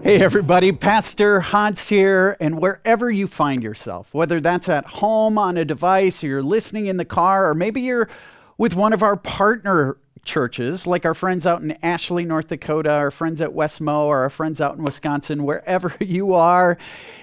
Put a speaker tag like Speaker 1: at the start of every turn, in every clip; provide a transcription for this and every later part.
Speaker 1: Hey everybody, Pastor Hans here, and wherever you find yourself, whether that's at home on a device, or you're listening in the car, or maybe you're with one of our partner churches, like our friends out in Ashley, North Dakota, our friends at Westmo, or our friends out in Wisconsin, wherever you are,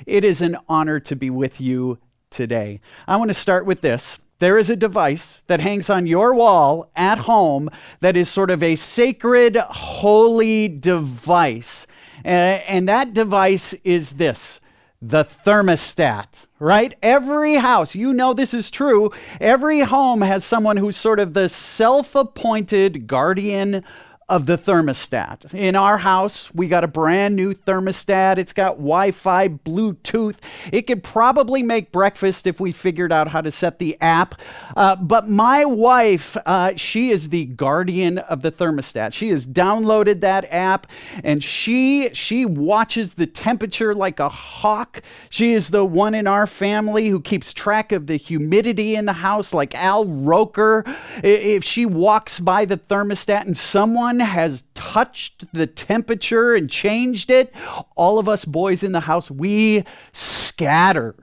Speaker 1: it is an honor to be with you today. I want to start with this. There is a device that hangs on your wall at home that is sort of a sacred, holy device. And that device is this, the thermostat, right? Every house, you know this is true, every home has someone who's sort of the self-appointed guardian of the thermostat. In our house, we got a brand new thermostat. It's got Wi-Fi, Bluetooth. It could probably make breakfast if we figured out how to set the app. But my wife, she is the guardian of the thermostat. She has downloaded that app and she watches the temperature like a hawk. She is the one in our family who keeps track of the humidity in the house like Al Roker. If she walks by the thermostat and someone has touched the temperature and changed it, all of us boys in the house, we scatter.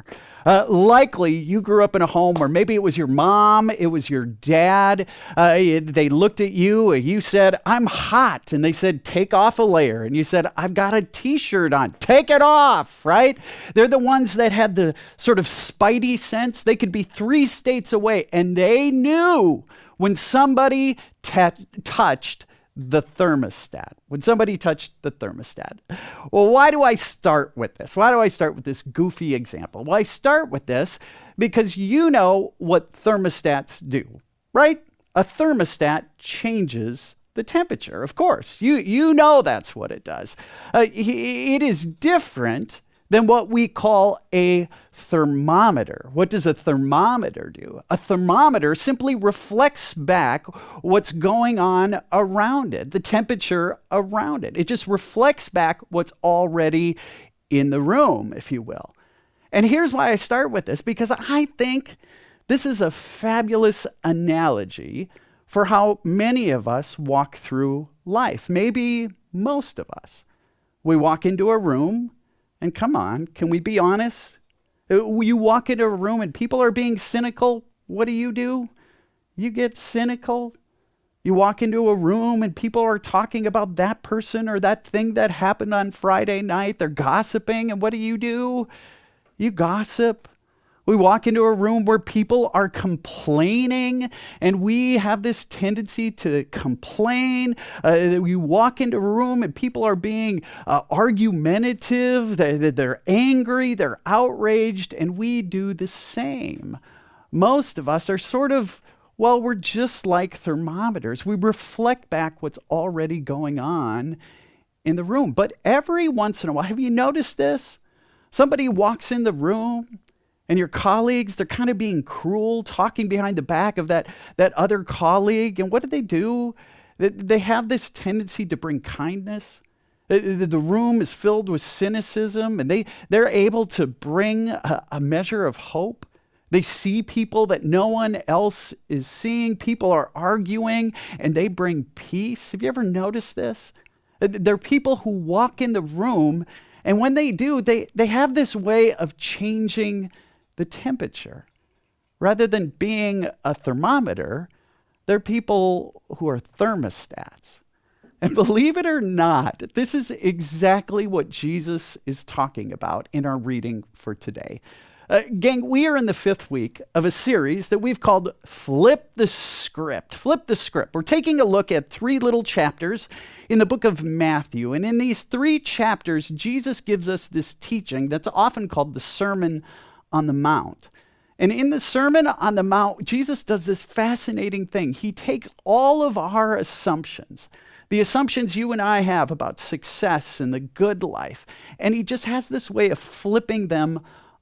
Speaker 1: Likely you grew up in a home where maybe it was your mom, it was your dad. They looked at you and you said, "I'm hot." And they said, "Take off a layer." And you said, "I've got a t-shirt on." Take it off, right? They're the ones that had the sort of spidey sense. They could be 3 states away and they knew when somebody touched the thermostat. When somebody touched the thermostat. Well, why do I start with this? Why do I start with this goofy example? Well, I start with this because you know what thermostats do, right? A thermostat changes the temperature, of course. You know that's what it does. It is different than what we call a thermometer. What does a thermometer do? A thermometer simply reflects back what's going on around it, the temperature around it. It just reflects back what's already in the room, if you will. And here's why I start with this, because I think this is a fabulous analogy for how many of us walk through life, maybe most of us. We walk into a room, and come on, can we be honest? You walk into a room and people are being cynical. What do? You get cynical. You walk into a room and people are talking about that person or that thing that happened on Friday night. They're gossiping. And what do? You gossip. We walk into a room where people are complaining, and we have this tendency to complain. We walk into a room and people are being argumentative, they're angry, they're outraged, and we do the same. Most of us are sort of, well, we're just like thermometers. We reflect back what's already going on in the room. But every once in a while, have you noticed this? Somebody walks in the room, and your colleagues, they're kind of being cruel, talking behind the back of that other colleague. And what do? They have this tendency to bring kindness. The room is filled with cynicism, and they're able to bring a measure of hope. They see people that no one else is seeing. People are arguing, and they bring peace. Have you ever noticed this? There are people who walk in the room, and when they do, they have this way of changing the temperature. Rather than being a thermometer, they're people who are thermostats. And believe it or not, this is exactly what Jesus is talking about in our reading for today. Gang, we are in the 5th week of a series that we've called Flip the Script. Flip the Script. We're taking a look at 3 little chapters in the book of Matthew. And in these 3 chapters, Jesus gives us this teaching that's often called the Sermon on the Mount. And in the Sermon on the Mount, Jesus does this fascinating thing. He takes all of our assumptions, the assumptions you and I have about success and the good life, and he just has this way of flipping them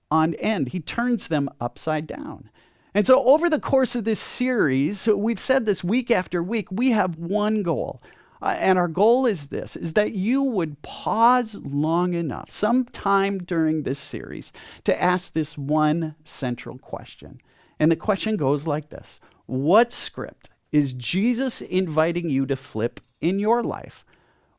Speaker 1: on end. He turns them upside down. And so over the course of this series, we've said this week after week, we have one goal. And our goal is this, is that you would pause long enough, sometime during this series, to ask this one central question. And the question goes like this: what script is Jesus inviting you to flip in your life?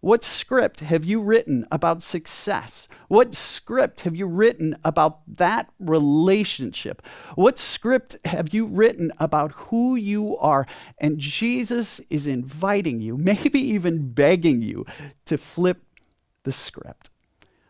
Speaker 1: What script have you written about success? What script have you written about that relationship? What script have you written about who you are? And Jesus is inviting you, maybe even begging you, to flip the script.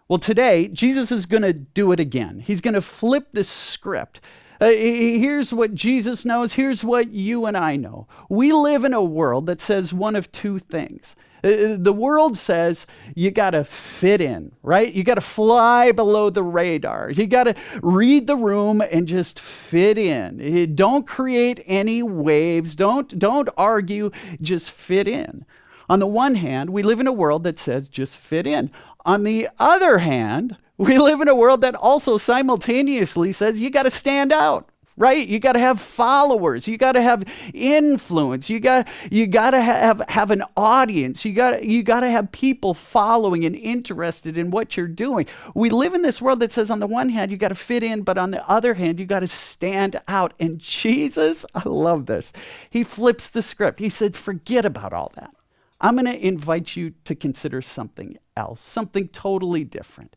Speaker 1: Well, today, Jesus is going to do it again. He's going to flip the script. Here's what Jesus knows. Here's what you and I know. We live in a world that says one of two things. The world says you got to fit in, right? You got to fly below the radar. You got to read the room and just fit in. Don't create any waves. Don't argue. Just fit in. On the one hand, we live in a world that says just fit in. On the other hand, we live in a world that also simultaneously says you got to stand out. Right? You got to have followers. You got to have influence. You got to have an audience. You got to have people following and interested in what you're doing. We live in this world that says on the one hand you got to fit in, but on the other hand you got to stand out. And Jesus, I love this. He flips the script. He said, "Forget about all that. I'm going to invite you to consider something else, something totally different.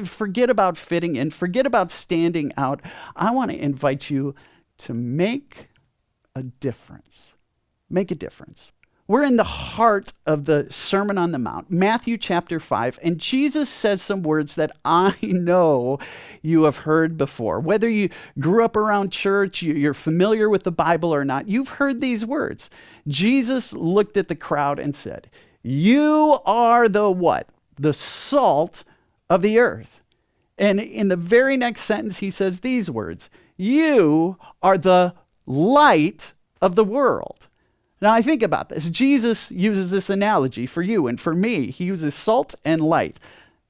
Speaker 1: Forget about fitting in. Forget about standing out. I want to invite you to make a difference. Make a difference." We're in the heart of the Sermon on the Mount, Matthew chapter 5, and Jesus says some words that I know you have heard before. Whether you grew up around church, you're familiar with the Bible or not, you've heard these words. Jesus looked at the crowd and said, "You are the what? The salt of the earth." And in the very next sentence, he says these words, "You are the light of the world." Now I think about this. Jesus uses this analogy for you and for me. He uses salt and light.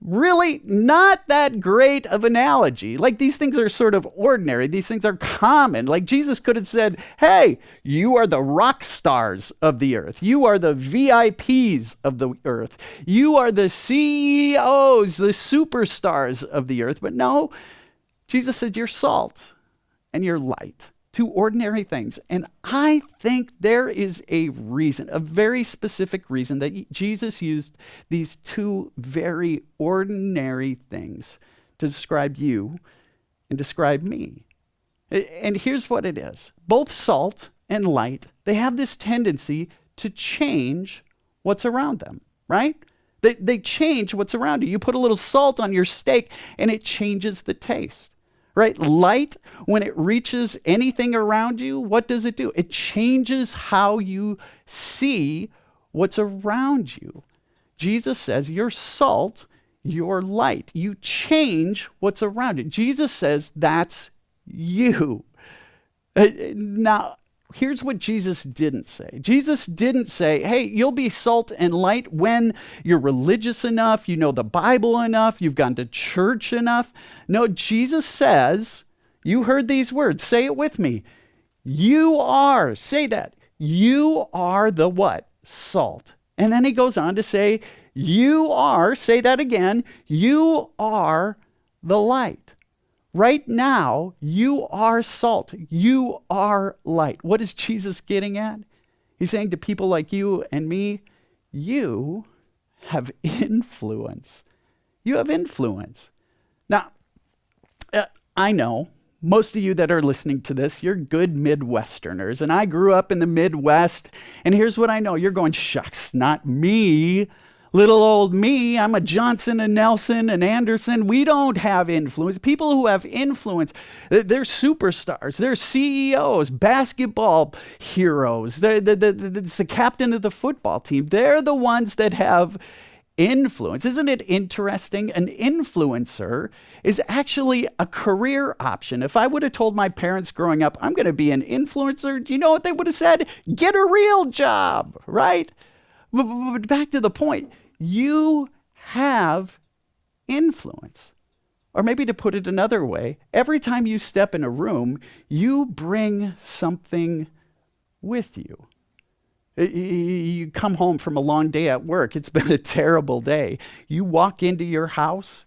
Speaker 1: Really not that great of analogy. Like these things are sort of ordinary. These things are common. Like Jesus could have said, "Hey, you are the rock stars of the earth. You are the VIPs of the earth. You are the CEOs, the superstars of the earth." But no, Jesus said, "You're salt and you're light." Two ordinary things. And I think there is a reason, a very specific reason that Jesus used these two very ordinary things to describe you and describe me. And here's what it is. Both salt and light, they have this tendency to change what's around them, right? They change what's around you. You put a little salt on your steak and it changes the taste. Right? Light, when it reaches anything around you, what does it do? It changes how you see what's around you. Jesus says, "You're salt, you're light." You change what's around you. Jesus says, that's you. Now, here's what Jesus didn't say. Jesus didn't say, "Hey, you'll be salt and light when you're religious enough, you know the Bible enough, you've gone to church enough." No, Jesus says, you heard these words, say it with me. You are, say that, you are the what? Salt. And then he goes on to say, you are, say that again, you are the light. Right now, you are salt. You are light. What is Jesus getting at? He's saying to people like you and me, you have influence. You have influence. Now, I know most of you that are listening to this, you're good Midwesterners, and I grew up in the Midwest, and here's what I know. You're going, "Shucks, not me. Little old me, I'm a Johnson and Nelson and Anderson. We don't have influence." People who have influence, they're superstars. They're CEOs, basketball heroes. It's the captain of the football team. They're the ones that have influence. Isn't it interesting? An influencer is actually a career option. If I would have told my parents growing up, "I'm going to be an influencer," do you know what they would have said? "Get a real job," right? But back to the point. You have influence. Or maybe to put it another way, every time you step in a room, you bring something with you. You come home from a long day at work. It's been a terrible day. You walk into your house,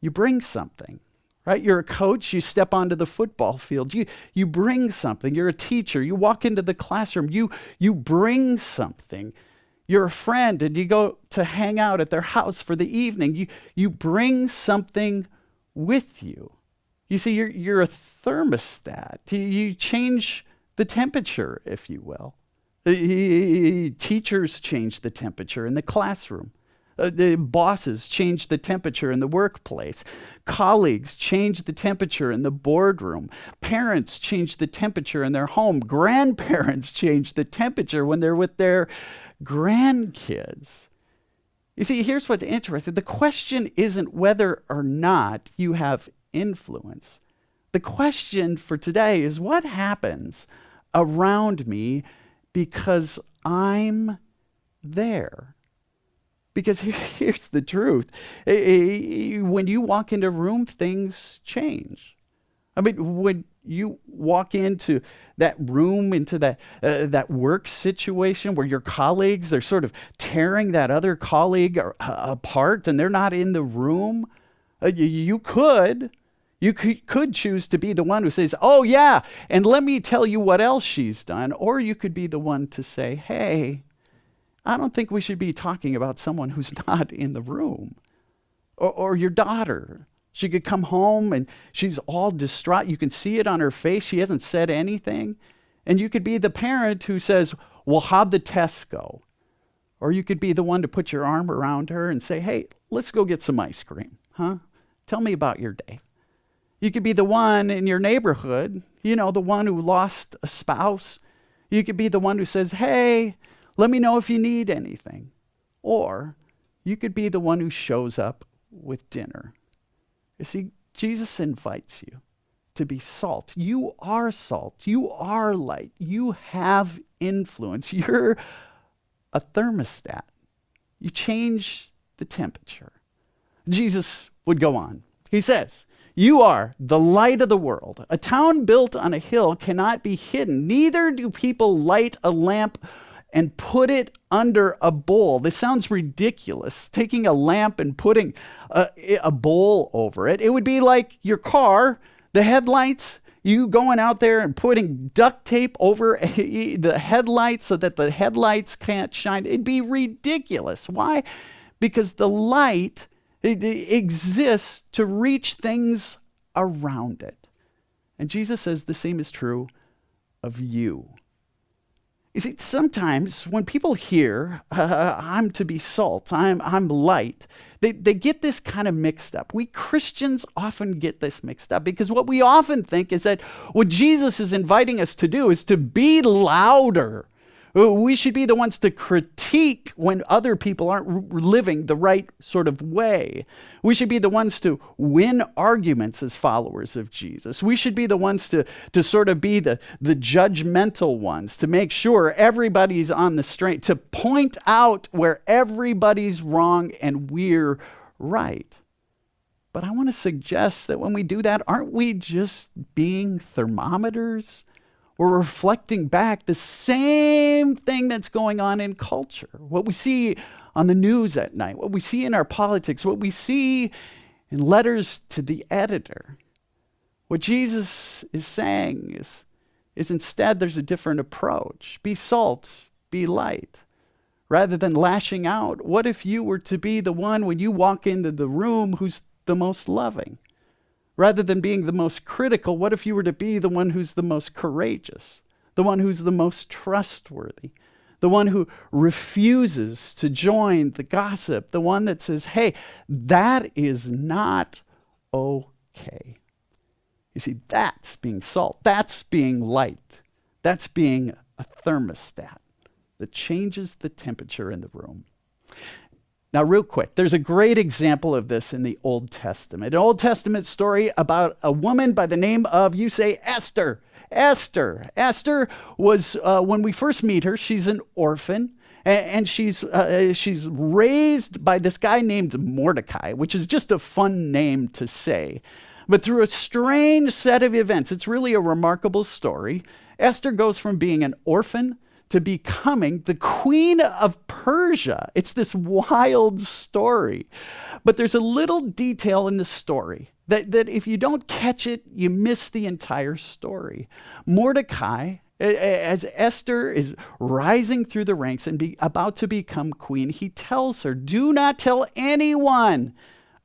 Speaker 1: you bring something, right? You're a coach, you step onto the football field. You bring something. You're a teacher. You walk into the classroom. You bring something. You're a friend and you go to hang out at their house for the evening. You bring something with you. You see, you're a thermostat. You change the temperature, if you will. Teachers change the temperature in the classroom. The bosses change the temperature in the workplace. Colleagues change the temperature in the boardroom. Parents change the temperature in their home. Grandparents change the temperature when they're with their grandkids. You see, here's what's interesting. The question isn't whether or not you have influence. The question for today is what happens around me because I'm there. Because here's the truth. When you walk into a room, things change. I mean, when you walk into that room, into that work situation where your colleagues, they're sort of tearing that other colleague apart and they're not in the room, you could choose to be the one who says, oh yeah, and let me tell you what else she's done. Or you could be the one to say, hey, I don't think we should be talking about someone who's not in the room. Or your daughter. She could come home and she's all distraught. You can see it on her face. She hasn't said anything. And you could be the parent who says, well, how'd the test go? Or you could be the one to put your arm around her and say, hey, let's go get some ice cream. Huh? Tell me about your day. You could be the one in your neighborhood, the one who lost a spouse. You could be the one who says, hey, let me know if you need anything. Or you could be the one who shows up with dinner. You see, Jesus invites you to be salt. You are salt. You are light. You have influence. You're a thermostat. You change the temperature. Jesus would go on. He says, you are the light of the world. A town built on a hill cannot be hidden. Neither do people light a lamp and put it under a bowl. This sounds ridiculous, taking a lamp and putting a bowl over it. It would be like your car, the headlights, you going out there and putting duct tape over the headlights so that the headlights can't shine. It'd be ridiculous. Why? Because the light it exists to reach things around it. And Jesus says the same is true of you. You see, sometimes when people hear, I'm to be salt, I'm light, they get this kind of mixed up. We Christians often get this mixed up because what we often think is that what Jesus is inviting us to do is to be louder. We should be the ones to critique when other people aren't living the right sort of way. We should be the ones to win arguments as followers of Jesus. We should be the ones to sort of be the judgmental ones, to make sure everybody's on the straight, to point out where everybody's wrong and we're right. But I want to suggest that when we do that, aren't we just being thermometers? We're reflecting back the same thing that's going on in culture. What we see on the news at night, what we see in our politics, what we see in letters to the editor. What Jesus is saying is instead there's a different approach. Be salt, be light. Rather than lashing out, what if you were to be the one when you walk into the room who's the most loving? Rather than being the most critical, what if you were to be the one who's the most courageous, the one who's the most trustworthy, the one who refuses to join the gossip, the one that says, hey, that is not okay. You see, that's being salt. That's being light. That's being a thermostat that changes the temperature in the room. Now, real quick, there's a great example of this in the Old Testament. An Old Testament story about a woman by the name of, you say, Esther. Esther was, when we first meet her, she's an orphan. And she's raised by this guy named Mordecai, which is just a fun name to say. But through a strange set of events, it's really a remarkable story. Esther goes from being an orphan to becoming the queen of Persia. It's this wild story. But there's a little detail in the story that if you don't catch it, you miss the entire story. Mordecai, As Esther is rising through the ranks and about to become queen, he tells her, do not tell anyone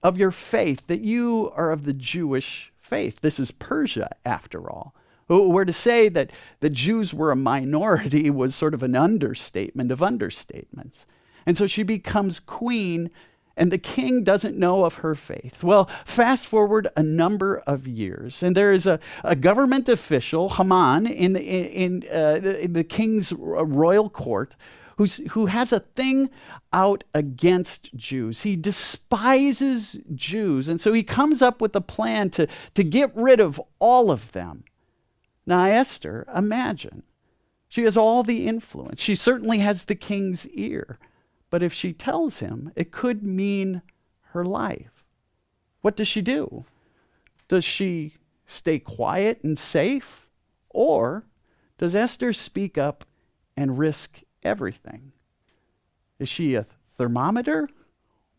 Speaker 1: of your faith, that you are of the Jewish faith. This is Persia, after all. Where to say that the Jews were a minority was sort of an understatement of understatements. And so she becomes queen, and the king doesn't know of her faith. Well, fast forward a number of years, and there is a government official, Haman, in the king's royal court, who has a thing out against Jews. He despises Jews, and so he comes up with a plan to get rid of all of them. Now, Esther, imagine, she has all the influence. She certainly has the king's ear. But if she tells him, it could mean her life. What does she do? Does she stay quiet and safe? Or does Esther speak up and risk everything? Is she a thermometer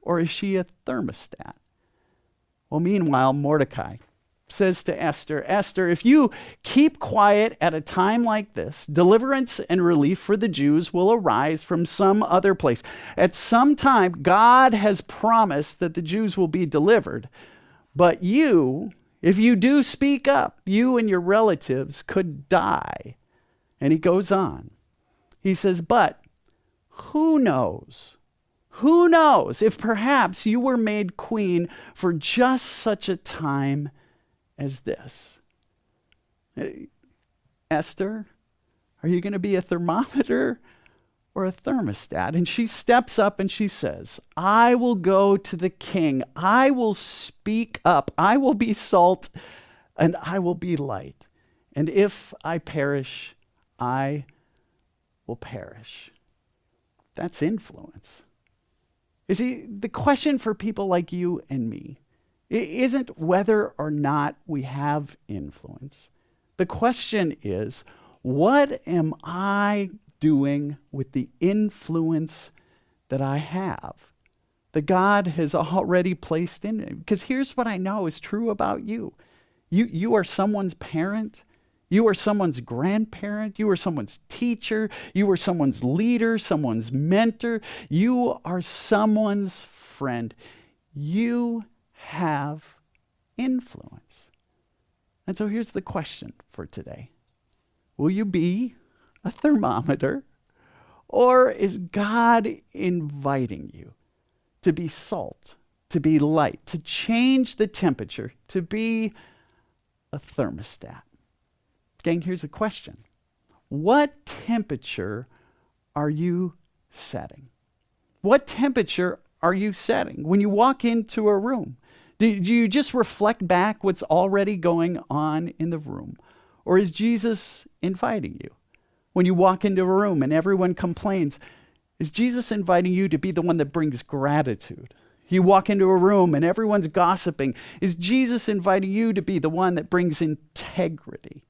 Speaker 1: or is she a thermostat? Well, meanwhile, Mordecai says to Esther, Esther, if you keep quiet at a time like this, deliverance and relief for the Jews will arise from some other place. At some time, God has promised that the Jews will be delivered. But you, if you do speak up, you and your relatives could die. And he goes on. He says, but who knows? Who knows if perhaps you were made queen for just such a time as this? Esther, are you going to be a thermometer or a thermostat? And she steps up and she says, I will go to the king. I will speak up. I will be salt and I will be light. And if I perish, I will perish. That's influence. You see, the question for people like you and me, it isn't whether or not we have influence. The question is, what am I doing with the influence that I have, that God has already placed in me? Because here's what I know is true about you. You are someone's parent. You are someone's grandparent. You are someone's teacher. You are someone's leader, someone's mentor. You are someone's friend. You have influence. And so here's the question for today. Will you be a thermometer, or is God inviting you to be salt, to be light, to change the temperature, to be a thermostat? Gang, here's the question. What temperature are you setting? What temperature are you setting when you walk into a room? Do you just reflect back what's already going on in the room? Or is Jesus inviting you? When you walk into a room and everyone complains, is Jesus inviting you to be the one that brings gratitude? You walk into a room and everyone's gossiping. Is Jesus inviting you to be the one that brings integrity?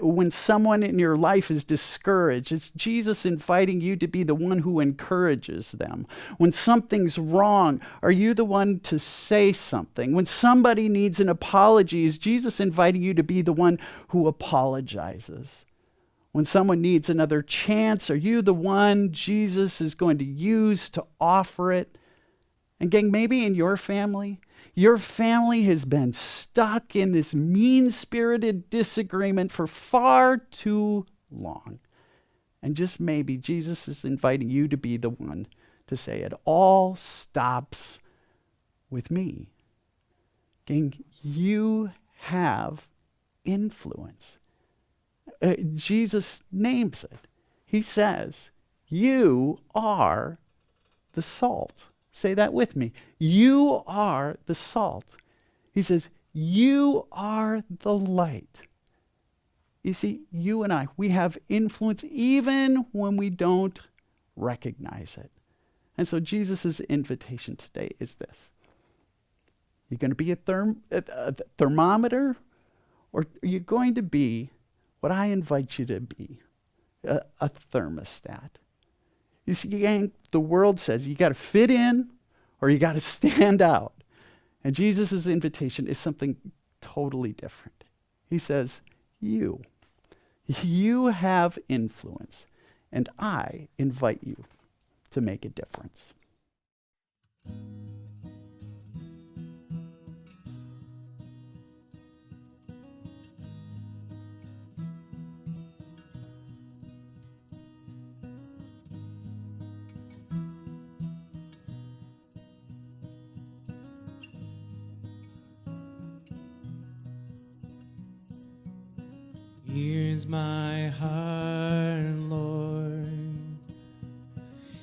Speaker 1: When someone in your life is discouraged, it's Jesus inviting you to be the one who encourages them. When something's wrong, are you the one to say something? When somebody needs an apology, is Jesus inviting you to be the one who apologizes? When someone needs another chance, are you the one Jesus is going to use to offer it? And gang, maybe in your family has been stuck in this mean-spirited disagreement for far too long. And just maybe Jesus is inviting you to be the one to say, it all stops with me. Gang, you have influence. Jesus names it. He says, you are the salt. Say that with me. You are the salt. He says, you are the light. You see, you and I, we have influence even when we don't recognize it. And so Jesus' invitation today is this. You're going to be a thermometer, or are you going to be what I invite you to be, a thermostat? You see, gang, the world says you got to fit in or you got to stand out. And Jesus' invitation is something totally different. He says, you You have influence, and I invite you to make a difference.
Speaker 2: Here's my heart, Lord.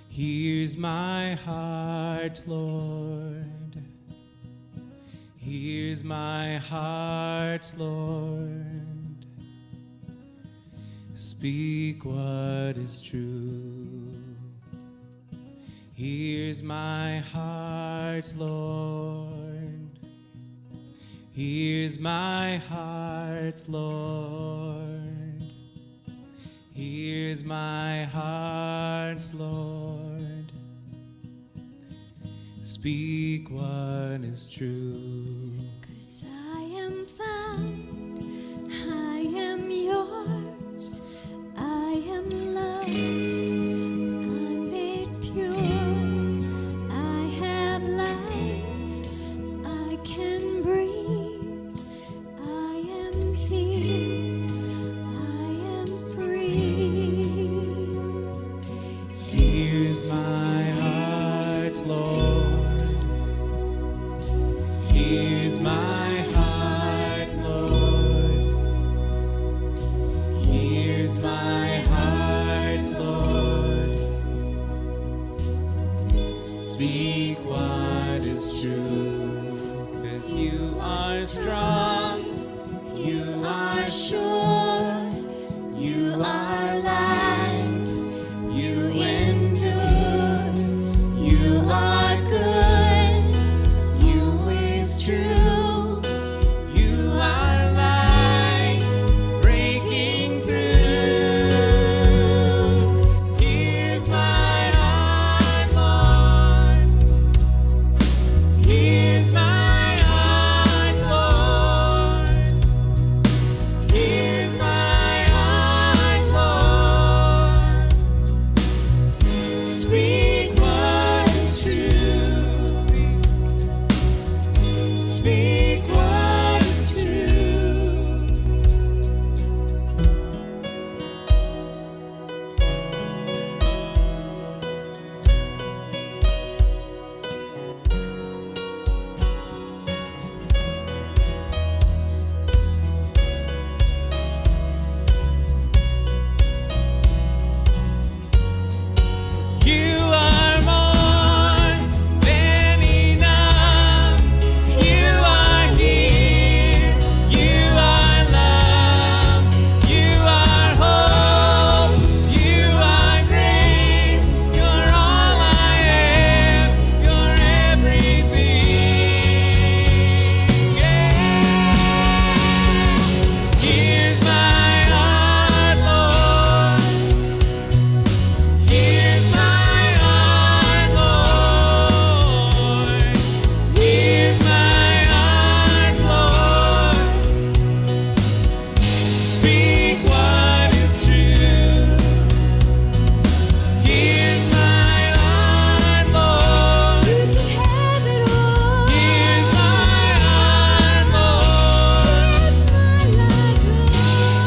Speaker 2: Here's my heart, Lord. Here's my heart, Lord. Speak what is true. Here's my heart, Lord. Here's my heart, Lord. Here's my heart, Lord. Speak what is true.
Speaker 3: 'Cause I am found, I am yours, I am loved, I'm made pure, I have life, I can breathe, I am healed, I am free.
Speaker 2: Here's my heart, Lord. Here's my heart, Lord. Here's my heart, Lord. Speak what is true, 'cause you are strong, you are sure, you are life, you endure, you are good, you is true, you are light breaking through. Here's my heart, Lord. Here's my heart, Lord. Here's my heart, Lord. Speak what is true. Speak what is true. You are more than enough. You are here. You are love. You are hope. You are grace. You're all I am. You're everything. Yeah. Here's my heart, Lord. Here's my heart, Lord. Here's my heart, Lord. Speak what is true. Here's my heart, Lord.
Speaker 3: You can have it all.
Speaker 2: Here's my heart, Lord.
Speaker 3: Here's my life,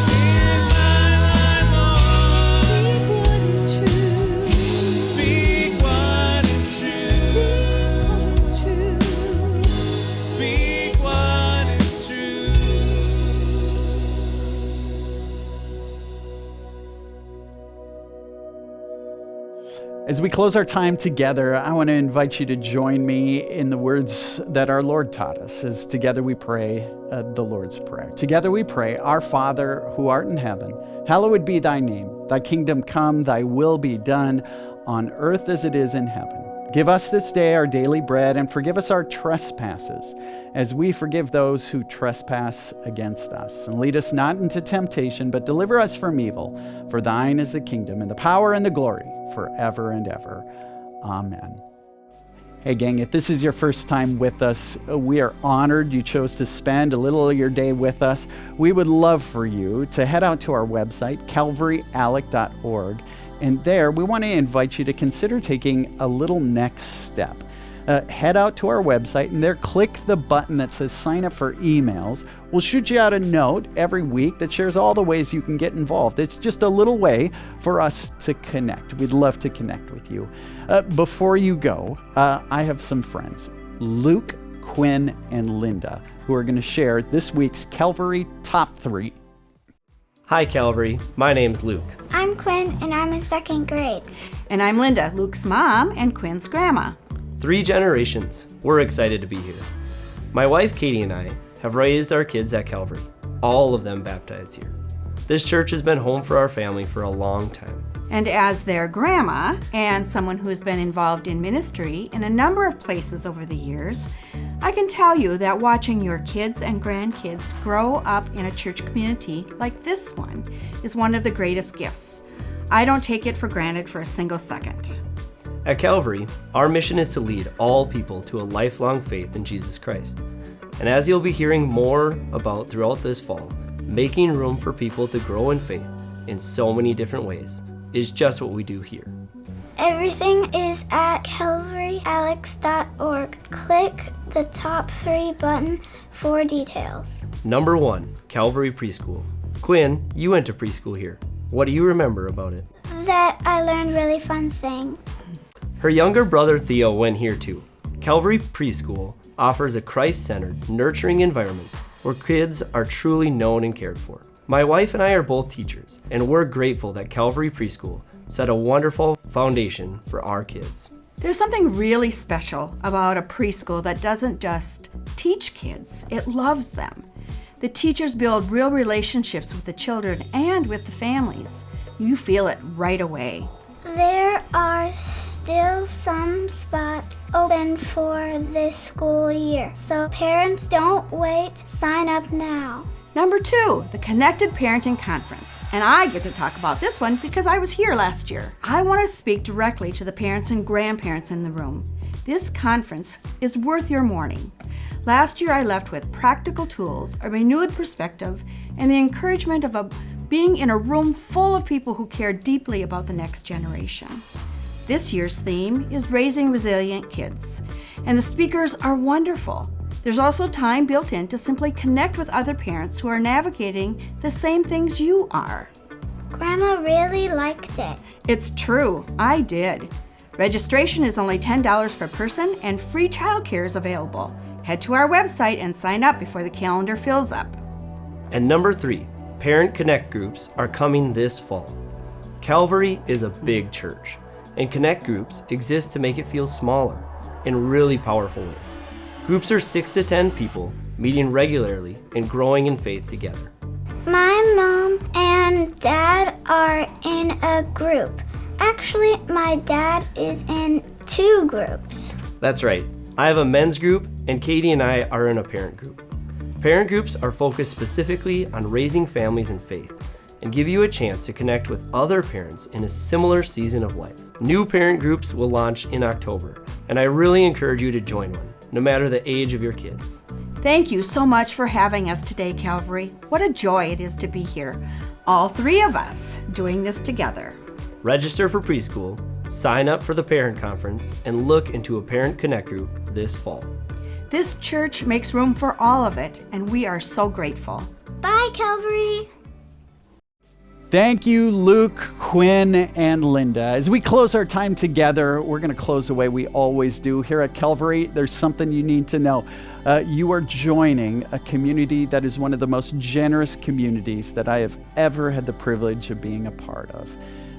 Speaker 2: Here's my life, Lord.
Speaker 3: Lord. Speak what is true.
Speaker 2: Speak what is true.
Speaker 3: Speak what is true.
Speaker 2: Speak what is true.
Speaker 1: As we close our time together, I want to invite you to join me in the words that our Lord taught us as together we pray the Lord's Prayer. Together we pray, Our Father who art in heaven, hallowed be thy name. Thy kingdom come, thy will be done on earth as it is in heaven. Give us this day our daily bread and forgive us our trespasses as we forgive those who trespass against us. And lead us not into temptation, but deliver us from evil. For thine is the kingdom and the power and the glory forever and ever. Amen. Hey gang, if this is your first time with us, we are honored you chose to spend a little of your day with us. We would love for you to head out to our website, calvaryalec.org, and there we want to invite you to consider taking a little next step. Head out to our website and there click the button that says sign up for emails. We'll shoot you out a note every week that shares all the ways you can get involved. It's just a little way for us to connect. We'd love to connect with you. Before you go, I have some friends, Luke, Quinn, and Linda, who are going to share this week's Calvary Top 3.
Speaker 4: Hi, Calvary. My name's Luke.
Speaker 5: I'm Quinn, and I'm in second grade.
Speaker 6: And I'm Linda, Luke's mom and Quinn's grandma.
Speaker 4: 3 generations. We're excited to be here. My wife, Katie, and I have raised our kids at Calvary, all of them baptized here. This church has been home for our family for a long time.
Speaker 6: And as their grandma and someone who's been involved in ministry in a number of places over the years, I can tell you that watching your kids and grandkids grow up in a church community like this one is one of the greatest gifts. I don't take it for granted for a single second.
Speaker 4: At Calvary, our mission is to lead all people to a lifelong faith in Jesus Christ. And as you'll be hearing more about throughout this fall, making room for people to grow in faith in so many different ways is just what we do here.
Speaker 5: Everything is at calvaryalex.org. Click the top 3 button for details.
Speaker 4: Number 1, Calvary Preschool. Quinn, you went to preschool here. What do you remember about it?
Speaker 5: That I learned really fun things.
Speaker 4: Her younger brother Theo went here too. Calvary Preschool offers a Christ-centered, nurturing environment where kids are truly known and cared for. My wife and I are both teachers, and we're grateful that Calvary Preschool set a wonderful foundation for our kids.
Speaker 6: There's something really special about a preschool that doesn't just teach kids, it loves them. The teachers build real relationships with the children and with the families. You feel it right away.
Speaker 5: There are still some spots open for this school year, so parents don't wait, sign up now.
Speaker 6: Number 2, the Connected Parenting Conference. And I get to talk about this one because I was here last year. I want to speak directly to the parents and grandparents in the room. This conference is worth your morning. Last year I left with practical tools, a renewed perspective, and the encouragement of being in a room full of people who care deeply about the next generation. This year's theme is Raising Resilient Kids, and the speakers are wonderful. There's also time built in to simply connect with other parents who are navigating the same things you are.
Speaker 5: Grandma really liked it.
Speaker 6: It's true, I did. Registration is only $10 per person and free childcare is available. Head to our website and sign up before the calendar fills up.
Speaker 4: And number 3, Parent Connect groups are coming this fall. Calvary is a big church, and Connect groups exist to make it feel smaller in really powerful ways. Groups are 6 to 10 people meeting regularly and growing in faith together.
Speaker 5: My mom and dad are in a group. Actually, my dad is in 2 groups.
Speaker 4: That's right. I have a men's group, and Katie and I are in a parent group. Parent groups are focused specifically on raising families in faith and give you a chance to connect with other parents in a similar season of life. New parent groups will launch in October, and I really encourage you to join one, no matter the age of your kids.
Speaker 6: Thank you so much for having us today, Calvary. What a joy it is to be here. All 3 of us doing this together.
Speaker 4: Register for preschool, sign up for the parent conference, and look into a Parent Connect group this fall.
Speaker 6: This church makes room for all of it, and we are so grateful.
Speaker 5: Bye, Calvary.
Speaker 1: Thank you, Luke, Quinn, and Linda. As we close our time together, we're going to close the way we always do. Here at Calvary, there's something you need to know. You are joining a community that is one of the most generous communities that I have ever had the privilege of being a part of.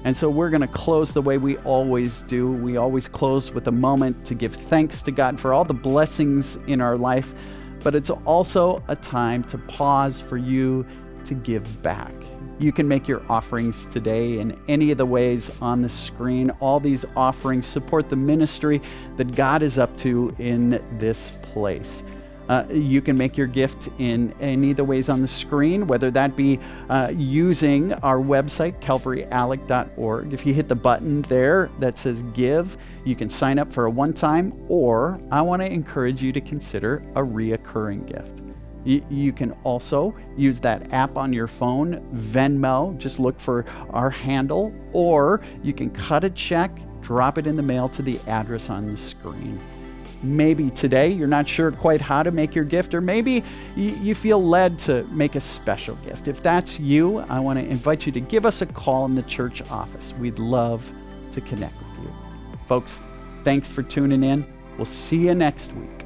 Speaker 1: And so we're going to close the way we always do. We always close with a moment to give thanks to God for all the blessings in our life, but it's also a time to pause for you to give back. You can make your offerings today in any of the ways on the screen. All these offerings support the ministry that God is up to in this place. You can make your gift in any of the ways on the screen, whether that be using our website, calvaryalec.org. If you hit the button there that says give, you can sign up for a one-time, or I want to encourage you to consider a reoccurring gift. You can also use that app on your phone, Venmo, just look for our handle, or you can cut a check, drop it in the mail to the address on the screen. Maybe today you're not sure quite how to make your gift, or maybe you feel led to make a special gift. If that's you, I want to invite you to give us a call in the church office. We'd love to connect with you. Folks, thanks for tuning in. We'll see you next week.